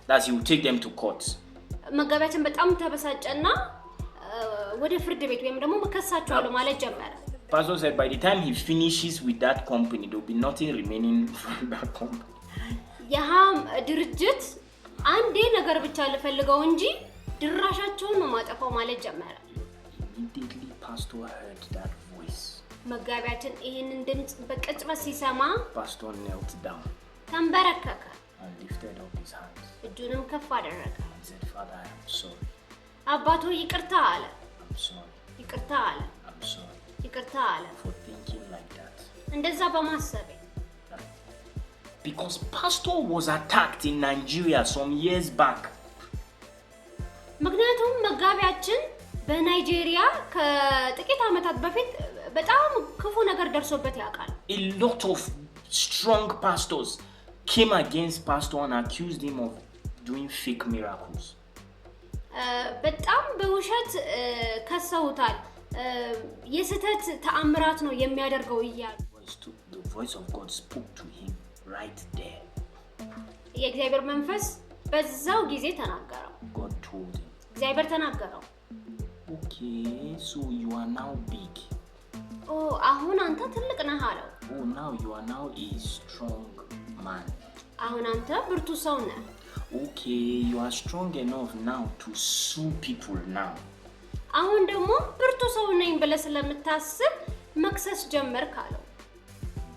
That he will take them to court. መጋቢያችን በጣም ተበሳጨና ወደ ፍርድ ቤት ወይም ደግሞ መከሳቸዋለሁ ማለት ጀመረ። Pastor said by the time he finishes with that company, there will be nothing remaining from that company. ያም ድርጅት አንዴ ነገር ብቻ ልፈልገው እንጂ ድራሻቸውን ነው ማጠፋው ማለት ጀመረ። Immediately pastor heard that voice. መጋቢያችን ይሄንን ድምጽ በቅጽበት ሲሰማ Pastor knelt down ተንበረከከ and lifted up his hands. እጁንም ከፍ አደረገ። He said, Father, I am sorry. አባቱ ይቅርታ አለ። I'm sorry. ይቅርታ አለ። I'm sorry. ይቅርታ አለ for thinking like that. እንደዛ በማሰብ Because pastor was attacked in Nigeria some years back. ምክንያቱም መጋቢያችን በናይጄሪያ ከጥቂት ዓመታት በፊት በጣም ክፉ ነገር ደርሶበት ያውቃል። A lot of strong pastors came against pastor and accused him of doing fake miracles. በጣም በውሸት ከሰውታል። የስተት ተአምራት ነው የሚያደርገው ይያል። The voice of God spoke to him right there. የእግዚአብሔር መንፈስ በዛው ጊዜ ተናገረው። God told him. እግዚአብሔር ተናገረው። Okay, so you are now big. አሁን አንተ ትልቅ ነህ አለው። Now you are now a strong man. አሁን አንተ ብርቱ ሰው ነህ። Okay, you are strong enough now to sue people now. አሁን ደግሞ ብርቱ ሰው ነኝ ብለህ ስለምታስብ መክሰስ ጀመርክ አለው።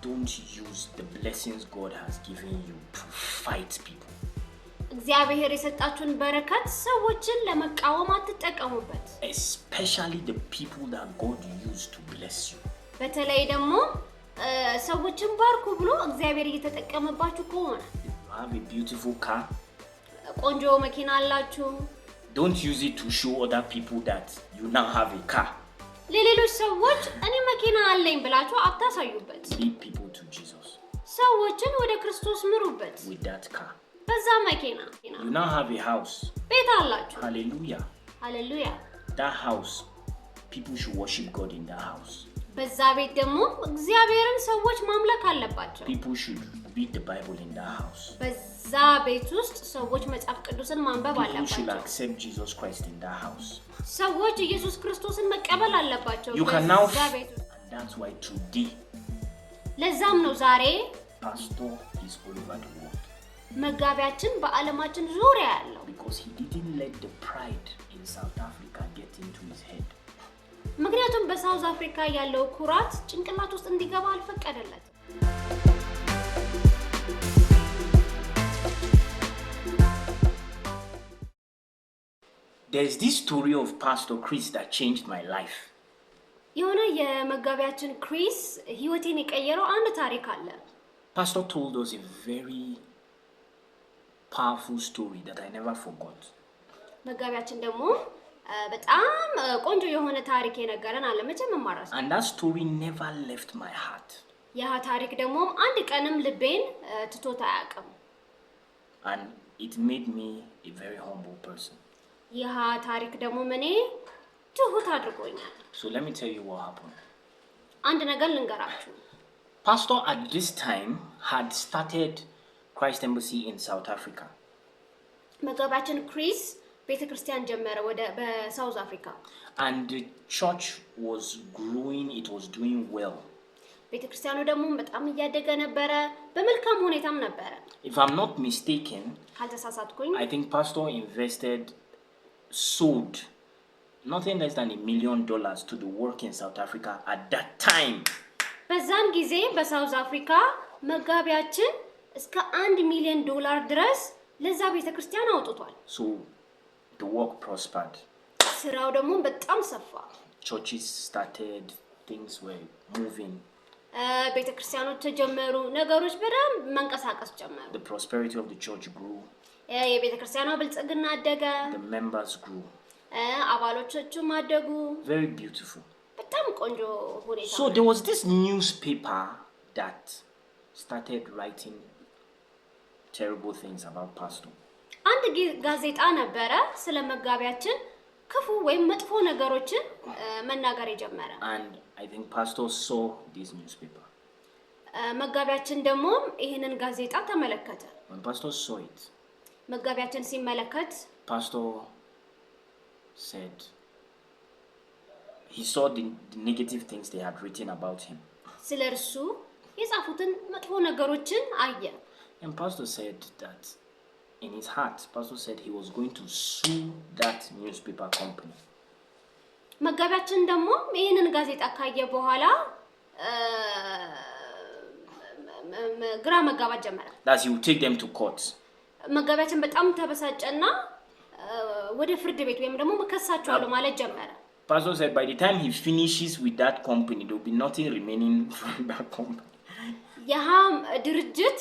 Don't use the blessings God has given you to fight people. እግዚአብሔር የሰጣችሁን በረከት ሰዎችን ለመቃወም አትጠቀሙበት። Especially the people that God used to bless you. በተለይ ደግሞ ሰዎችን ባርኩ ብሎ እግዚአብሔር እየተጠቀመባችሁ ከሆነ You have a beautiful car. ቆንጆ መኪና አላችሁ. Don't use it to show other people that you now have a car. ለሌሎች ሰዎች እኔ መኪና አለኝ ብላችሁ አታሳዩበት. Lead people to Jesus. ሰዎችን ወደ ክርስቶስ ምሩበት. With that car. በዛ መኪና. You now have a house. ቤት አላችሁ. Hallelujah. Hallelujah. That house, people should worship God in that house. በዛ ቤት ደግሞ እግዚአብሔርን ሰዎች ማምለክ አለባቸው. People should read the Bible in that house. በዛ ቤት ውስጥ ሰዎች መጽሐፍ ቅዱስን ማንበብ አለባቸው. People should accept Jesus Christ in that house. ሰዎች ኢየሱስ ክርስቶስን መቀበል አለባቸው. You can now ቤት ውስጥ. And that's why today ለዛም ነው ዛሬ pastor is all over the world. መጋቢያችን በዓለማችን ዙሪያ ያለው. Because he didn't let the pride in South Africa get into his head. ምክንያቱም በሳውዝ አፍሪካ ያለው ኩራት ጭንቅላት ውስጥ እንዲገባ አልፈቀደለትም. There's this story of Pastor Chris that changed my life. የሆነ የመጋቢያችን ክሪስ ህይወቴን የቀየረው አንድ ታሪክ አለ. Pastor told us a very powerful story that I never forgot. መጋቢያችን ደግሞ በጣም ቆንጆ የሆነ ታሪክ የነገረን አለ መቼም ማራስ. And that story never left my heart. ያ ታሪክ ደግሞ አንድ ቀንም ልቤን ትቶት አያውቅም. And it made me a very humble person. ያ ታሪክ ደግሞ እኔ ትሁት አድርጎኛል. So let me tell you what happened. አንድ ነገር ልንገራችሁ. Pastor at this time had started Christ Embassy in South Africa. መጋቢያችን ክሪስ ቤተክርስቲያን ጀመረ ወደ በሳውዝ አፍሪካ. And the church was growing, it was doing well. ቤተክርስቲያኑ ደግሞ በጣም እያደገ ነበረ በመልካም ሁኔታም ነበረ. If I'm not mistaken, ካልተሳሳትኩኝ I think pastor sold nothing less than $1 million to the work in South Africa at that time. በዛን ጊዜ በሳውዝ አፍሪካ መጋቢያችን እስከ $1 ሚሊዮን ድረስ ለዛ ቤተክርስቲያን አውጥቷል. So the work prospered. ስራው ደግሞ በጣም ሰፋ. Churches started, things were moving. ቤተክርስቲያኖች ተጀመሩ ነገሮች በጣም መንቀሳቀስ ጀመሩ. The prosperity of the church grew. የቤተክርስቲያኗ ብልጽግና አደገ. The members grew. አባሎቹም አደጉ. Very beautiful. በጣም ቆንጆ ሁኔታ. So there was this newspaper that started writing terrible things about pastor. አንድ ጋዜጣ ነበረ ስለ መጋቢያችን ክፉ ወይም መጥፎ ነገሮችን መናገር የጀመረ. And I think pastor saw this newspaper. መጋቢያችን ደግሞ ይሄንን ጋዜጣ ተመለከተ. When pastor saw it, መጋቢያችን ሲመለከት Pastor said he saw the negative things they had written about him. ስለርሱ የጻፉትን መጥፎ ነገሮችን አየ። And Pastor said that in his heart, Pastor said he was going to sue that newspaper company. መጋቢያችን ደግሞ ይሄንን ጋዜጣ ካየ በኋላ ግራ መጋባት ጀመረ። That he would take them to court. መጋቢያችን በጣም ተበሳጨና ወደ ፍርድ ቤት ወይም ደግሞ መከሳቸዋለሁ ማለት ጀመረ። Pastor said by the time he finishes with that company, there will be nothing remaining from that company. ያም ድርጅት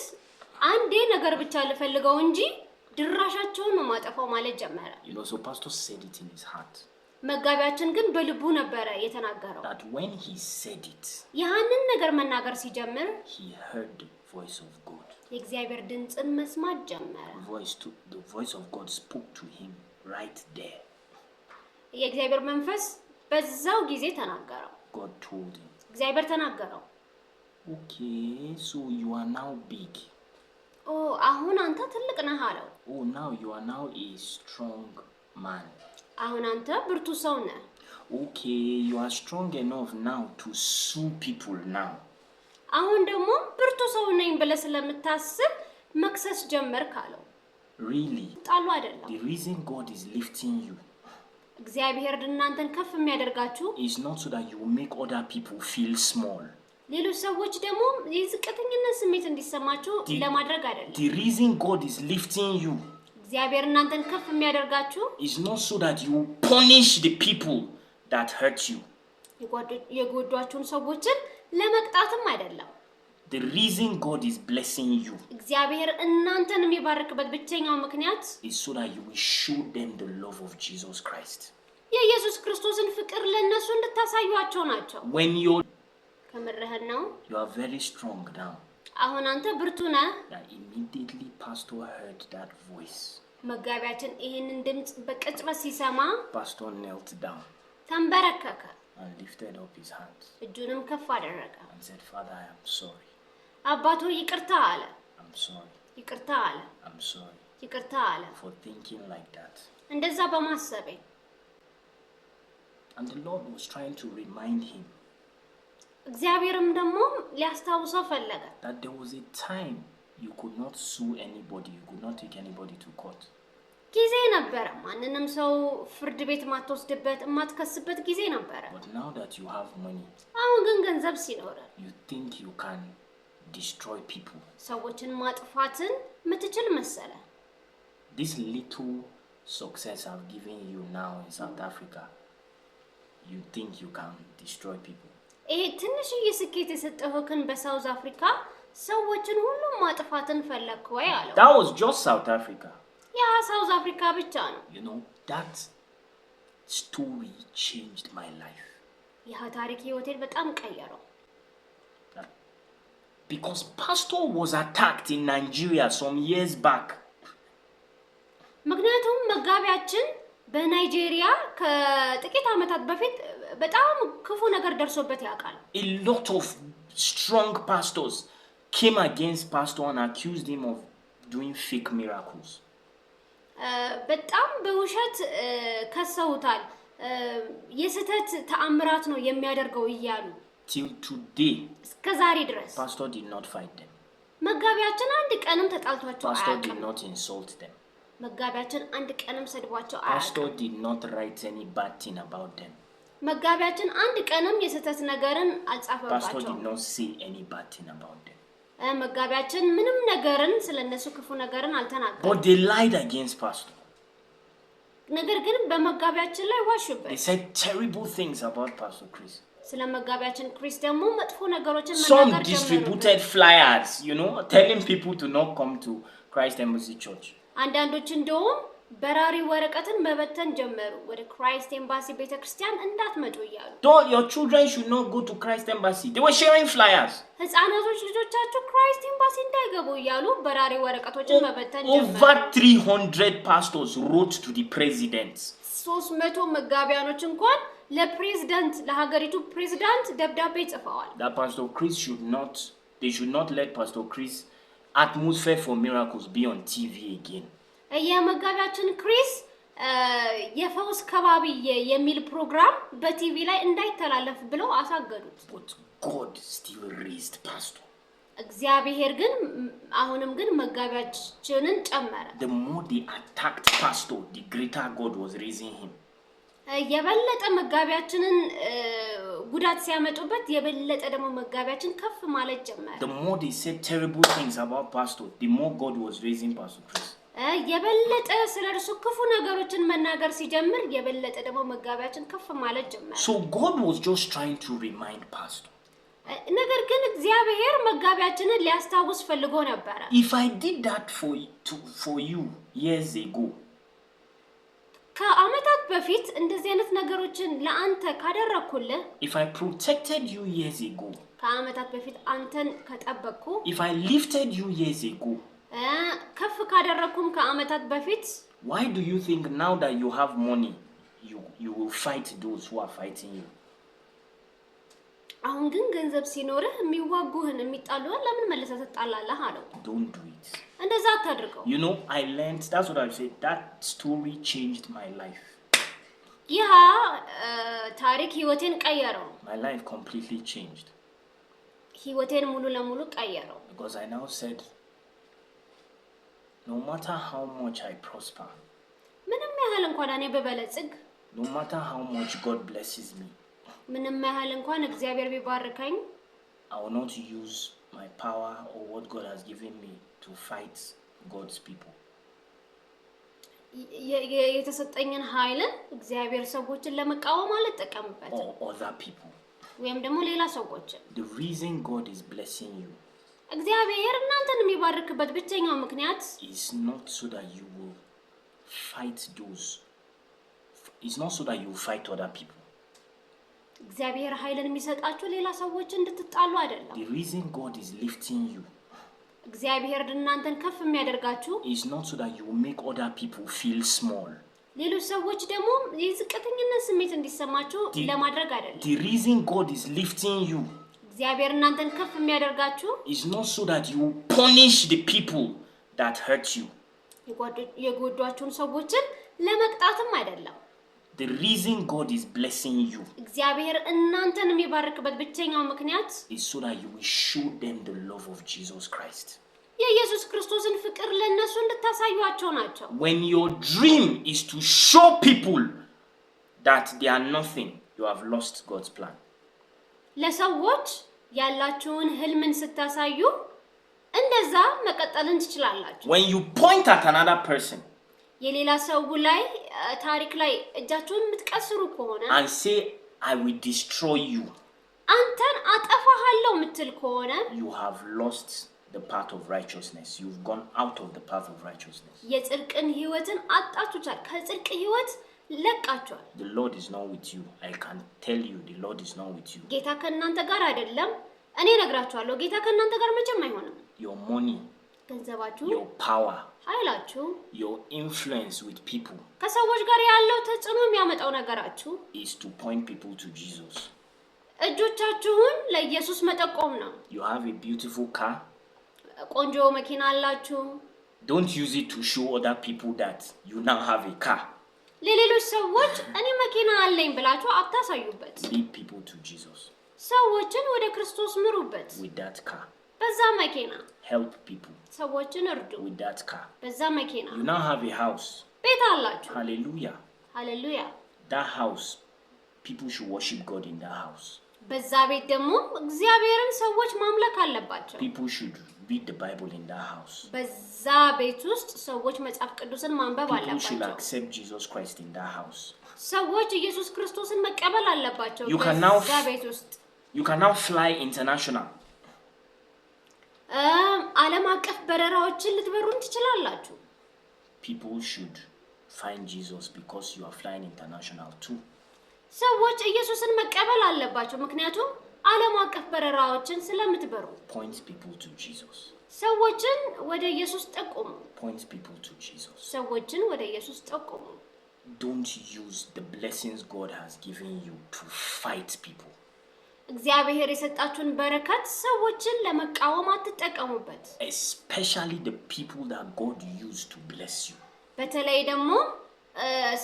አንዴ ነገር ብቻ ልፈልገው እንጂ ድራሻቸውን ነው ማጠፋው ማለት ጀመረ። So Pastor said it in his heart. መጋቢያችን ግን በልቡ ነበረ የተናገረው። That when he said it, ያንን ነገር መናገር ሲጀምር he heard the voice of God. የእግዚአብሔር ድምጽን መስማት ጀመረ። The voice of God spoke to him right there. የእግዚአብሔር መንፈስ በዛው ጊዜ ተናገረው። God told him. እግዚአብሔር ተናገረው። Okay, so you are now big. አሁን አንተ ትልቅ ነህ አለው። Now you are now a strong man. አሁን አንተ ብርቱ ሰው ነህ። Okay, you are strong enough now to sue people now. አሁን ደግሞ ብርቱ ሰው ነኝ ብለህ ስለምታስብ መክሰስ ጀመርክ አለው። Really? ጣሉ አይደለም። The reason God is lifting you እግዚአብሔር እናንተን ከፍ የሚያደርጋችሁ is not so that you make other people feel small. ሌሎች ሰዎች ደግሞ የዝቅተኝነት ስሜት እንዲሰማችሁ ለማድረግ አይደለም። The reason God is lifting you እግዚአብሔር እናንተን ከፍ የሚያደርጋችሁ is not so that you punish the people that hurt you. የጎዷችሁን ሰዎችን ለመቅጣትም አይደለም። The reason God is blessing you እግዚአብሔር እናንተን የሚባርክበት ብቸኛው ምክንያት is so that you will show them the love of Jesus Christ. የኢየሱስ ክርስቶስን ፍቅር ለነሱ እንድታሳዩአቸው ናቸው። When you're ከምርህን ነው you are very strong now. አሁን አንተ ብርቱ ነህ። That immediately pastor heard that voice. መጋቢያችን ይሄንን ድምጽ በቅጽበት ሲሰማ Pastor knelt down ተንበረከከ and lifted up his hands እጁንም ከፍ አደረገ and said, Father, I am sorry. አባቶ ይቅርታ አለ። I'm sorry. ይቅርታ አለ። I'm sorry ይቅርታ አለ for thinking like that. እንደዛ በማሰቤ And the Lord was trying to remind him እግዚአብሔርም ደግሞ ሊያስታውሰው ፈለገ that there was a time you could not sue anybody, you could not take anybody to court. ጊዜ ነበረ ማንንም ሰው ፍርድ ቤት ማትወስድበት ማትከስበት ጊዜ ነበረ። But now that you have money, አሁን ግን ገንዘብ ሲኖር you think you can destroy people. ሰዎችን ማጥፋትን ምትችል መሰለ። This little success I've given you now in South Africa, you think you can destroy people. ይሄ ትንሽ የስኬት የሰጠሁህን በሳውዝ አፍሪካ ሰዎችን ሁሉ ማጥፋትን ፈለክ ወይ አለው። That was just South Africa. ያ ሳውዝ አፍሪካ ብቻ ነው። That story changed my life. ያ ታሪክ ህይወቴን በጣም ቀየረው። Because pastor was attacked in Nigeria some years back. ምክንያቱም መጋቢያችን በናይጄሪያ ከጥቂት ዓመታት በፊት በጣም ክፉ ነገር ደርሶበት ያውቃል። A lot of strong pastors came against pastor and accused him of doing fake miracles. በጣም በውሸት ከሰውታል። የስተት ተአምራት ነው የሚያደርገው ይያሉ Till today, እስከዛሬ ድረስ pastor did not fight them. መጋቢያችን አንድ ቀንም ተጣልቷቸው Pastor አያውቅም። did not insult them. መጋቢያችን አንድ ቀንም ሰድቧቸው Pastor አያውቅም። did not write any bad thing about them. መጋቢያችን አንድ ቀንም የስተት ነገርን Pastor አልጻፈባቸውም። did not say any bad thing about them. መጋቢያችን ምንም ነገርን ስለነሱ ክፉ ነገርን አልተናገረም። But they lied against pastor. ነገር ግን በመጋቢያችን ላይ They ዋሹበት። said terrible things about Pastor Chris. ስለ መጋቢያችን ክሪስ ደግሞ መጥፎ ነገሮችን Some መናገር ጀመሩ። distributed flyers, telling people to not come to Christ Embassy Church. አንዳንዶች እንደውም በራሪ ወረቀትን መበተን ጀመሩ። ወደ ክራይስት ኤምባሲ ቤተክርስቲያን እንዳትመጡ እያሉ። Your children should not go to Christ Embassy. They were sharing flyers. ህፃናቶች ልጆቻቸው ክራይስት ኤምባሲ እንዳይገቡ እያሉ በራሪ ወረቀቶችን መበተን ጀመሩ። Over 300 pastors wrote to the president. 300 መጋቢያኖች እንኳን ለፕሬዝዳንት ለሀገሪቱ ፕሬዝዳንት ደብዳቤ ጽፈዋል። That Pastor Chris they should not let Pastor Chris atmosphere for miracles be on TV again. የመጋቢያችን ክሪስ የፈውስ ከባቢ የሚል ፕሮግራም በቲቪ ላይ እንዳይተላለፍ ብለው አሳገዱት። But God still raised pastor. እግዚአብሔር ግን አሁንም ግን መጋቢያችንን ጨመረ። The more they attacked pastor, the greater God was raising him. የበለጠ መጋቢያችንን ጉዳት ሲያመጡበት የበለጠ ደግሞ መጋቢያችን ከፍ ማለት ጀመረ። The more they said terrible things about pastor, the more God was raising Pastor Chris. የበለጠ ስለርሱ ክፉ ነገሮችን መናገር ሲጀምር የበለጠ ደግሞ መጋቢያችን ከፍ ማለት ጀመረ። So God was just trying to remind pastor. ነገር ግን እግዚአብሔር መጋቢያችንን ሊያስታውስ ፈልጎ ነበር። If I did that for you years ago, ከአመታት በፊት እንደዚህ አይነት ነገሮችን ለአንተ ካደረኩልህ if I protected you years ago, ከአመታት በፊት አንተን ከጠበቅኩ if I lifted you years ago, ከፍ ካደረኩም ከአመታት በፊት why do you think now that you have money you will fight those who are fighting you? አሁን ግን ገንዘብ ሲኖርህ የሚዋጉህን የሚጣሉህን ለምን መልሰህ ትጣላለህ አለው። Don't do it. እንደዛ አታድርገው። You know, I learned, that's what I said, that story changed my life. ያ ታሪክ ህይወቴን ቀየረው። My life completely changed. ህይወቴን ሙሉ ለሙሉ ቀየረው። Because I now said, no matter how much I prosper, ምንም ያህል እንኳን እኔ በበለጽግ no matter how much God blesses me, ምንም ያህል እንኳን እግዚአብሔር ቢባርከኝ I will not use my power or what God has given me to fight God's people. የተሰጠኝን ኃይል እግዚአብሔር ሰዎችን ለመቃወም አልጠቀምበት Or other people. ወይም ደግሞ ሌላ ሰዎችን The reason God is blessing you እግዚአብሔር እናንተን የሚባርክበት ብቸኛው ምክንያት is not so that you will fight those. It's not so that you will fight other people. እግዚአብሔር ኃይልን የሚሰጣችሁ ሌላ ሰዎችን እንድትጣሉ አይደለም። The reason God is lifting you እግዚአብሔር እናንተን ከፍ የሚያደርጋችሁ is not so that you will make other people feel small. ሌሎች ሰዎች ደግሞ የዝቅተኝነት ስሜት እንዲሰማችሁ ለማድረግ አይደለም። The reason God is lifting you እግዚአብሔር እናንተን ከፍ የሚያደርጋችሁ is not so that you punish the people that hurt you. የጎዷችሁን ሰዎችን ለመቅጣትም አይደለም። The reason God is blessing you እግዚአብሔር እናንተን የሚባርክበት ብቸኛው ምክንያት is so that you will show them the love of Jesus Christ. የኢየሱስ ክርስቶስን ፍቅር ለነሱ እንድታሳዩአቸው ናቸው። When your dream is to show people that they are nothing, you have lost God's plan. ለሰዎች ያላችሁን ህልምን ስታሳዩ እንደዛ መቀጠልን ትችላላችሁ። When you point at another person የሌላ ሰው ላይ ታሪክ ላይ እጃችሁን የምትቀስሩ ከሆነ and say I will destroy you, አንተን አጠፋሃለሁ ምትል ከሆነ you have lost the path of righteousness. You've gone out of the path of righteousness. የጽድቅን ህይወትን አጣችሁታል። ከጽድቅ ህይወት ለቃችኋል። The Lord is not with you. I can tell you the Lord is not with you. ጌታ ከእናንተ ጋር አይደለም። እኔ እነግራችኋለሁ ጌታ ከእናንተ ጋር መቼም አይሆንም። Your money, ገንዘባችሁ፣ your power, ኃይላችሁ፣ your influence with people ከሰዎች ጋር ያለው ተጽዕኖ የሚያመጣው ነገራችሁ is to point people to Jesus. እጆቻችሁን ለኢየሱስ መጠቆም ነው። You have a beautiful car. ቆንጆ መኪና አላችሁ። Don't use it to show other people that you now have a car. ለሌሎች ሰዎች እኔ መኪና አለኝ ብላችሁ አታሳዩበት። Lead people to Jesus ሰዎችን ወደ ክርስቶስ ምሩበት። with that car. በዛ መኪና Help people ሰዎችን እርዱ። with that car. በዛ መኪና You now have a house. ቤት አላችሁ። Hallelujah. ሃሌሉያ። That house, people should worship God in that house. በዛ ቤት ደግሞ እግዚአብሔርን ሰዎች ማምለክ አለባቸው። People should read the Bible in that house. በዛ ቤት ውስጥ ሰዎች መጽሐፍ ቅዱስን ማንበብ People should አለባቸው። accept Jesus Christ in that house. ሰዎች ኢየሱስ ክርስቶስን መቀበል አለባቸው። You can now በዛ ቤት ውስጥ You can now fly international. ዓለም አቀፍ በረራዎችን ልትበሩን ትችላላችሁ። People should find Jesus because you are flying international too. ሰዎች ኢየሱስን መቀበል አለባቸው ምክንያቱም ዓለም አቀፍ በረራዎችን ስለምትበሩ። Point people to Jesus. ሰዎችን ወደ ኢየሱስ ጠቁሙ። Point people to Jesus. ሰዎችን ወደ ኢየሱስ ጠቁሙ። Don't use the blessings God has given you to fight people. እግዚአብሔር የሰጣችሁን በረከት ሰዎችን ለመቃወም አትጠቀሙበት። Especially the people that God used to bless you. በተለይ ደግሞ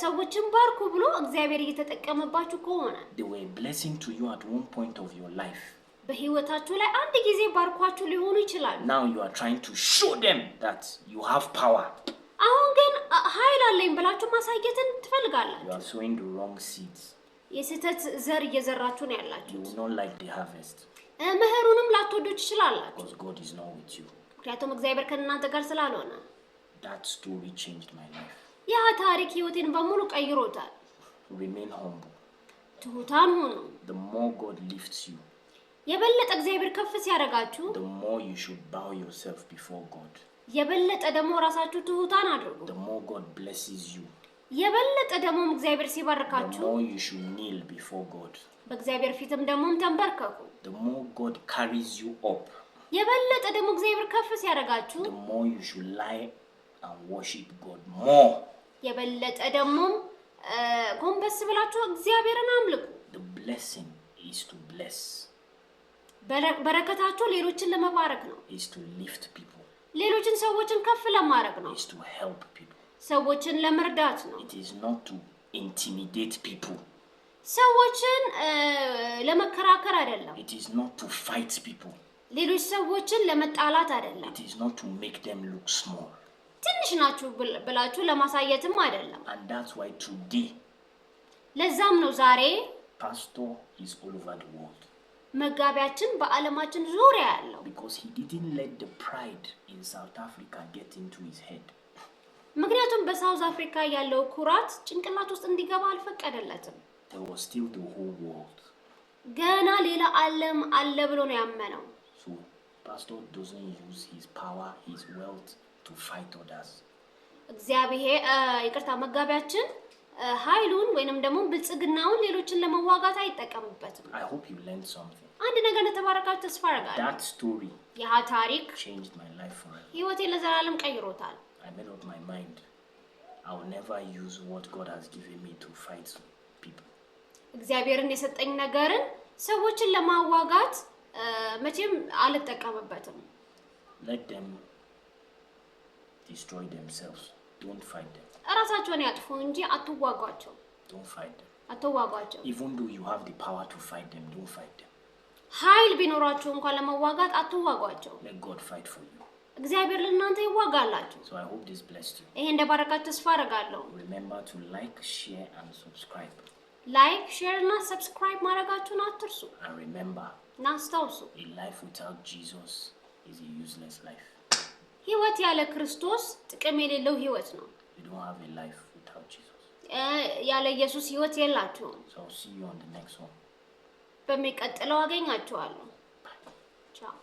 ሰዎችን ባርኩ ብሎ እግዚአብሔር እየተጠቀመባችሁ ከሆነ they were a blessing to you at one point of your life. በህይወታችሁ ላይ አንድ ጊዜ ባርኳችሁ ሊሆኑ ይችላል። Now you are trying to show them that you have power. አሁን ግን ኃይል አለኝ ብላችሁ ማሳየትን ትፈልጋላችሁ። You are sowing the wrong seeds. የስህተት ዘር እየዘራችሁ ነው You ያላችሁት። will not like the harvest መኸሩንም ላትወዱ ትችላላችሁ። because God is not with you. ምክንያቱም እግዚአብሔር ከእናንተ ጋር ስላልሆነ። That story changed my life. ያ ታሪክ ህይወቴን በሙሉ ቀይሮታል። Remain humble. ትሁታን ሁኑ። The more God lifts you, የበለጠ እግዚአብሔር ከፍ ሲያደርጋችሁ the more you should bow yourself before God. የበለጠ ደግሞ ራሳችሁ ትሁታን አድርጉ። The more God blesses you, የበለጠ ደግሞ እግዚአብሔር the ሲባርካችሁ more you should kneel before God. በእግዚአብሔር ፊትም ደግሞ ተንበርከኩ። The more God carries you up, የበለጠ ደግሞ እግዚአብሔር ከፍ ሲያደርጋችሁ the more you should lie and worship God more. የበለጠ ደግሞ ጎንበስ ብላችሁ እግዚአብሔርን አምልኩ። The blessing is to bless, በረከታችሁ ሌሎችን ለመባረክ ነው። is to lift people, ሌሎችን ሰዎችን ከፍ ለማድረግ ነው። is to help people. ሰዎችን ለመርዳት ነው። It is not to intimidate people. ሰዎችን ለመከራከር አይደለም። It is not to fight people. ሌሎች ሰዎችን ለመጣላት አይደለም። It is not to make them look small. ትንሽ ናችሁ ብላችሁ ለማሳየትም አይደለም። And that's why today, ለዛም ነው ዛሬ pastor is all over the world. መጋቢያችን በዓለማችን ዙሪያ ያለው። Because he didn't let the pride in South Africa get into his head. ምክንያቱም በሳውዝ አፍሪካ ያለው ኩራት ጭንቅላት ውስጥ እንዲገባ አልፈቀደለትም። There was still the whole world. ገና ሌላ ዓለም አለ ብሎ ነው ያመነው። So pastor doesn't use his power, his wealth to fight others. እግዚአብሔር ይቅርታ መጋቢያችን ኃይሉን ወይንም ደግሞ ብልጽግናውን ሌሎችን ለመዋጋት አይጠቀምበትም። I hope you learned something. አንድ ነገር እንደተባረካችሁ ተስፋ አደርጋለሁ። That story ያ ታሪክ changed my life forever. ህይወቴን ለዘላለም ቀይሮታል። I made up my mind. I will never use what God has given me to fight people. እግዚአብሔርን የሰጠኝ ነገርን ሰዎችን ለማዋጋት መቼም አልጠቀምበትም። Let them destroy themselves. Don't fight them. ራሳቸውን ያጥፉ እንጂ አትዋጓቸው። Don't fight them. አትዋጓቸው። Even though you have the power to fight them, don't fight them. ኃይል ቢኖራችሁ እንኳን ለመዋጋት አትዋጓቸው። Let God fight for you. እግዚአብሔር ለእናንተ ይዋጋላችሁ። So I hope this blessed you. ይሄ እንደባረካችሁ ተስፋ አደርጋለሁ። Remember to like, share and subscribe. ላይክ፣ ሼር እና ሰብስክራይብ ማድረጋችሁን አትርሱ። And remember, እና አስታውሱ a life without Jesus is a useless life. ህይወት ያለ ክርስቶስ ጥቅም የሌለው ህይወት ነው። You don't have a life without Jesus. ያለ ኢየሱስ ህይወት የላችሁም። So I'll see you on the next one. በሚቀጥለው አገኛችኋለሁ። ቻው